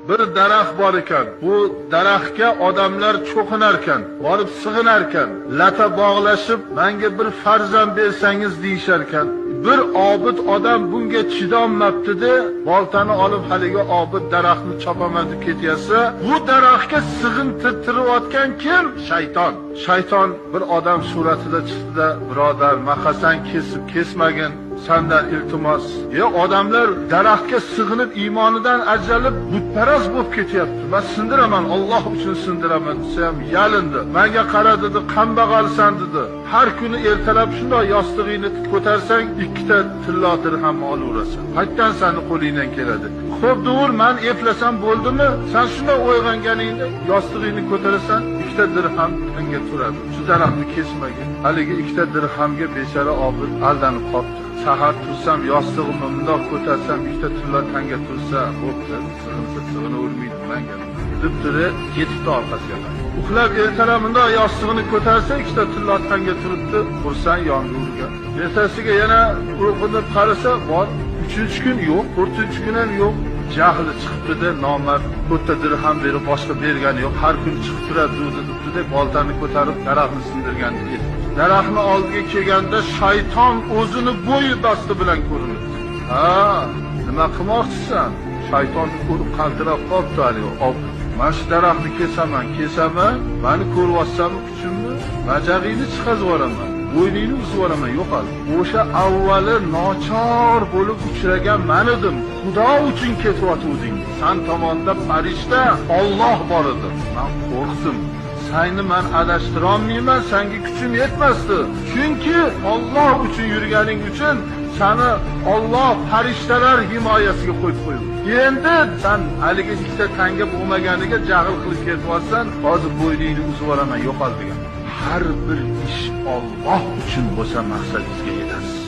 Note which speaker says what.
Speaker 1: Bir daraxt bor ekan. Bu daraxtga odamlar cho'qinar ekan, borib sig'inar ekan. Lata bog'lashib, menga bir farzand bersangiz deyishar ekan. Bir obid odam bunga chidolmabdi-da, boltani olib haligi obid daraxtni chopaman deb ketyapsa, bu daraxtga sig'intirtirayotgan kim? Shayton. Shayton bir odam suratida chiqdi-da, birodar, maqasan kesmagin. Sendan iltimos. Odamlar daraxtga sig'inib iymonidan ajralib butparast bo'lib ketyapti. Men sindiraman, Alloh uchun sindiraman desam, yalindi. Menga qara dedi, kambag'alsan dedi. Har kuni ertalab shunday yostig'ingni ko'tarsang, ikkita tillo dirham olaverasan. Qayerdan seni qo'lingdan keladi? Xo'p, dur, men eplasam bo'ldimi? Sen shunday o'yganganingda yostig'ingni ko'tarasan, ikkita dirham unga turadi. Shu daraxtni kesmagin. Haligi ikkita dirhamga bechora obid aldanib qoldi. Sahar tursam, yostig'imni bundoq ko'tarsam, ikkita tilla tanga tursa, bo'pti, sig'ini o'lmaydi menga. Deb turib, ketibdi orqasiga. Uxlab ertalab bundoq yostig'ini ko'tarsa, ikkita tilla tanga turibdi, xursand yonga urgan. Ertasiga yana urg'inib qarasa, bor. 3-kun yo'q, 4-kun ham yo'q. Jahli chiqibdi-da, nomard to'rtta dirham berib boshqa bergani yo'q. Har kun chiqib turadi, deb boltani ko'tarib daraxtni sindirgan edi. Daraxtni oldiga kelganda shayton o'zini bo'yi basti bilan ko'rinadi. Ha, nima qilmoqchisan? Shaytonni ko'rib qaltirab qolibdi haligi. Men shu daraxtni kesaman, meni ko'ryapsanmi kuchimni? Majag'ingni chiqazib yuboraman. Bo'yningni uzib yuboraman, yo'qoldi. O'sha avvali nochor bo'lib uchragan men edim. Xudo uchun ketyotganding. Sen tomonda farishta Alloh bor edi. Men qo'rqdim. Seni men adashtira olmayman, senga kuchim yetmasdi. Chunki Alloh uchun yurganing uchun seni Alloh farishtalar himoyasiga qo'yib qo'ydi. Endi sen haligi ikkita tanga bo'lmaganiga jahl qilib ketyapsan, hozir bo'yningni uzib yuboraman, yo'qol degan. Har bir ish Alloh uchun bo'lsa maqsadingizga yetasiz.